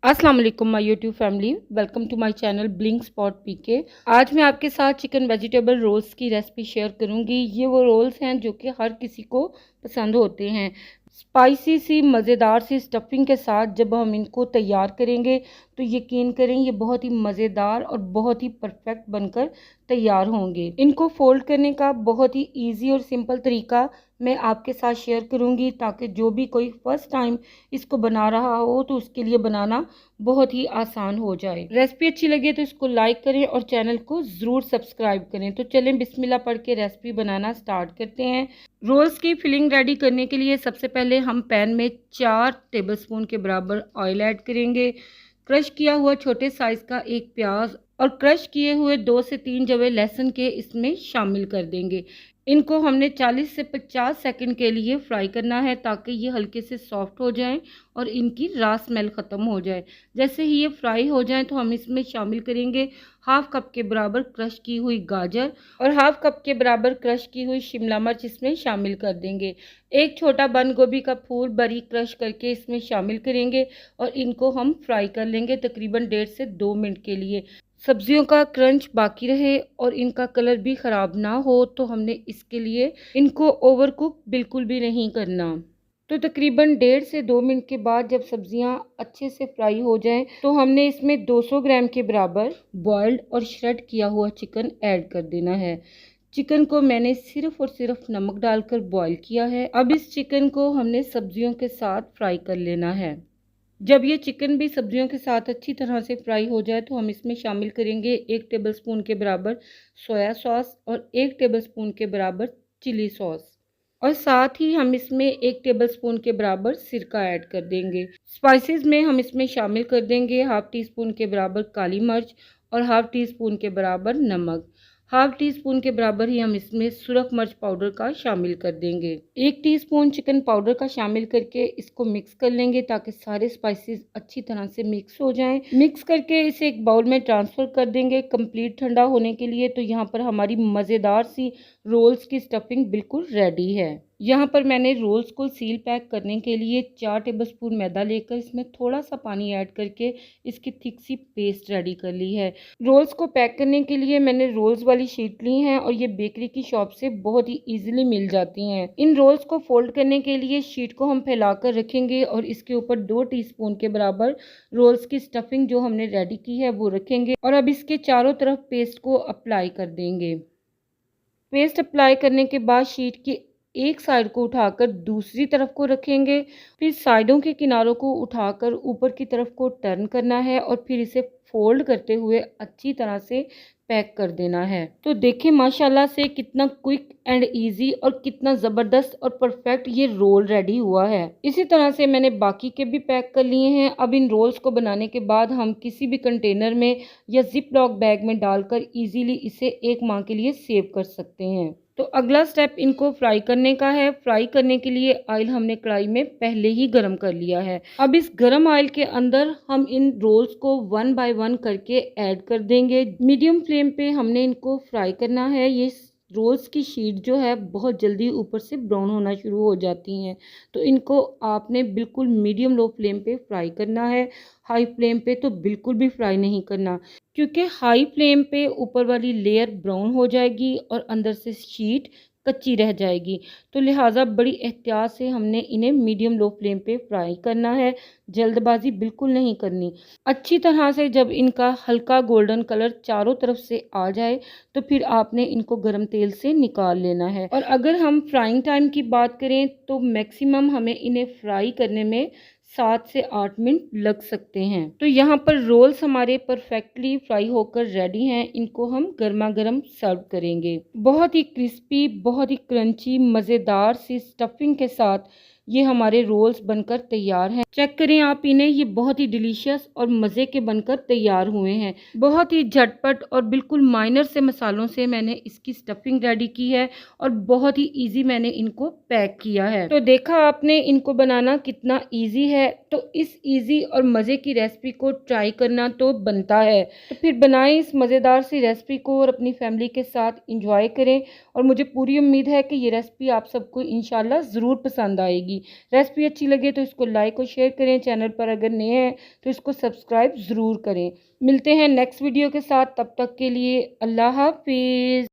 अस्सलाम वालेकुम my YouTube family, welcome to my channel blink spot PK. आज मैं आपके साथ चिकन वेजिटेबल रोल्स की रेसिपी शेयर करूंगी। ये वो रोल्स हैं जो कि हर किसी को पसंद होते हैं। स्पाइसी सी मज़ेदार सी स्टफिंग के साथ जब हम इनको तैयार करेंगे तो यकीन करें ये बहुत ही मज़ेदार और बहुत ही परफेक्ट बनकर तैयार होंगे। इनको फोल्ड करने का बहुत ही ईजी और सिंपल तरीका मैं आपके साथ शेयर करूंगी ताकि जो भी कोई फर्स्ट टाइम इसको बना रहा हो तो उसके लिए बनाना बहुत ही आसान हो जाए। रेसिपी अच्छी लगे तो इसको लाइक करें और चैनल को ज़रूर सब्सक्राइब करें। तो चलें बिस्मिल्लाह पढ़ के रेसिपी बनाना स्टार्ट करते हैं। रोल्स की फिलिंग रेडी करने के लिए सबसे पहले हम पैन में 4 टेबलस्पून के बराबर ऑयल ऐड करेंगे। क्रश किया हुआ छोटे साइज़ का एक प्याज और क्रश किए हुए 2 से 3 जवे लहसुन के इसमें शामिल कर देंगे। इनको हमने 40 से 50 सेकंड के लिए फ्राई करना है ताकि ये हल्के से सॉफ्ट हो जाएं और इनकी रॉ स्मेल ख़त्म हो जाए। जैसे ही ये फ्राई हो जाएं तो हम इसमें शामिल करेंगे हाफ कप के बराबर क्रश की हुई गाजर और हाफ कप के बराबर क्रश की हुई शिमला मिर्च इसमें शामिल कर देंगे। एक छोटा बंद गोभी का फूल बारीक क्रश करके इसमें शामिल करेंगे और इनको हम फ्राई कर लेंगे तकरीबन 1.5 से 2 मिनट के लिए। सब्जियों का क्रंच बाकी रहे और इनका कलर भी ख़राब ना हो तो हमने इसके लिए इनको ओवर कुक बिल्कुल भी नहीं करना। तो तकरीबन 1.5 से 2 मिनट के बाद जब सब्जियां अच्छे से फ्राई हो जाएं तो हमने इसमें 200 ग्राम के बराबर बॉइल्ड और श्रेड किया हुआ चिकन ऐड कर देना है। चिकन को मैंने सिर्फ और सिर्फ नमक डालकर बॉईल किया है। अब इस चिकन को हमने सब्जियों के साथ फ्राई कर लेना है। जब ये चिकन भी सब्जियों के साथ अच्छी तरह से फ्राई हो जाए तो हम इसमें शामिल करेंगे 1 टेबलस्पून के बराबर सोया सॉस और 1 टेबलस्पून के बराबर चिली सॉस और साथ ही हम इसमें 1 टेबलस्पून के बराबर सिरका ऐड कर देंगे। स्पाइसेस में हम इसमें शामिल कर देंगे हाफ टी स्पून के बराबर काली मिर्च और हाफ टी स्पून के बराबर नमक। हाफ टी स्पून के बराबर ही हम इसमें सुरख मिर्च पाउडर का शामिल कर देंगे। 1 टीस्पून चिकन पाउडर का शामिल करके इसको मिक्स कर लेंगे ताकि सारे स्पाइसेस अच्छी तरह से मिक्स हो जाएं। मिक्स करके इसे एक बाउल में ट्रांसफ़र कर देंगे कंप्लीट ठंडा होने के लिए। तो यहाँ पर हमारी मज़ेदार सी रोल्स की स्टफिंग बिल्कुल रेडी है। यहाँ पर मैंने रोल्स को सील पैक करने के लिए 4 टेबलस्पून मैदा लेकर इसमें थोड़ा सा पानी ऐड करके इसकी थिक सी पेस्ट रेडी कर ली है। रोल्स को पैक करने के लिए मैंने रोल्स वाली शीट ली हैं और ये बेकरी की शॉप से बहुत ही इजीली मिल जाती हैं। इन रोल्स को फोल्ड करने के लिए शीट को हम फैलाकर रखेंगे और इसके ऊपर 2 टीस्पून के बराबर रोल्स की स्टफिंग जो हमने रेडी की है वो रखेंगे और अब इसके चारों तरफ पेस्ट को अप्लाई कर देंगे। पेस्ट अप्लाई करने के बाद शीट की एक साइड को उठाकर दूसरी तरफ को रखेंगे। फिर साइडों के किनारों को उठाकर ऊपर की तरफ को टर्न करना है और फिर इसे फोल्ड करते हुए अच्छी तरह से पैक कर देना है। तो देखिए माशाल्लाह से कितना क्विक एंड इजी और कितना ज़बरदस्त और परफेक्ट ये रोल रेडी हुआ है। इसी तरह से मैंने बाकी के भी पैक कर लिए हैं। अब इन रोल्स को बनाने के बाद हम किसी भी कंटेनर में या जिप लॉक बैग में डालकर इजीली इसे 1 माह के लिए सेव कर सकते हैं। तो अगला स्टेप इनको फ्राई करने का है। फ्राई करने के लिए ऑयल हमने कढ़ाई में पहले ही गर्म कर लिया है। अब इस गर्म ऑयल के अंदर हम इन रोल्स को 1 बाय 1 करके ऐड कर देंगे। मीडियम फ्लेम पे हमने इनको फ्राई करना है। ये रोल्स की शीट जो है बहुत जल्दी ऊपर से ब्राउन होना शुरू हो जाती हैं, तो इनको आपने बिल्कुल मीडियम लो फ्लेम पे फ्राई करना है। हाई फ्लेम पे तो बिल्कुल भी फ्राई नहीं करना, क्योंकि हाई फ्लेम पे ऊपर वाली लेयर ब्राउन हो जाएगी और अंदर से शीट कच्ची रह जाएगी। तो लिहाजा बड़ी एहतियात से हमने इन्हें मीडियम लो फ्लेम पे फ्राई करना है, जल्दबाजी बिल्कुल नहीं करनी। अच्छी तरह से जब इनका हल्का गोल्डन कलर चारों तरफ से आ जाए तो फिर आपने इनको गर्म तेल से निकाल लेना है। और अगर हम फ्राइंग टाइम की बात करें तो मैक्सिमम हमें इन्हें फ्राई करने में 7 से 8 मिनट लग सकते हैं। तो यहाँ पर रोल्स हमारे परफेक्टली फ्राई होकर रेडी हैं। इनको हम गर्मा गर्म सर्व करेंगे। बहुत ही क्रिस्पी, बहुत ही क्रंची, मज़ेदार सी स्टफिंग के साथ ये हमारे रोल्स बनकर तैयार हैं। चेक करें आप इन्हें, ये बहुत ही डिलीशियस और मज़े के बनकर तैयार हुए हैं। बहुत ही झटपट और बिल्कुल माइनर से मसालों से मैंने इसकी स्टफिंग रेडी की है और बहुत ही इजी मैंने इनको पैक किया है। तो देखा आपने इनको बनाना कितना इजी है। तो इस इजी और मज़े की रेसिपी को ट्राई करना तो बनता है। तो फिर बनाएं इस मज़ेदार सी रेसिपी को और अपनी फैमिली के साथ इंजॉय करें। और मुझे पूरी उम्मीद है कि ये रेसिपी आप सबको इंशाल्लाह ज़रूर पसंद आएगी। करूँगी। रेसिपी अच्छी लगे तो इसको लाइक और शेयर करें। चैनल पर अगर नए हैं तो इसको सब्सक्राइब ज़रूर करें। मिलते हैं नेक्स्ट वीडियो के साथ, तब तक के लिए अल्लाह हाफिज़।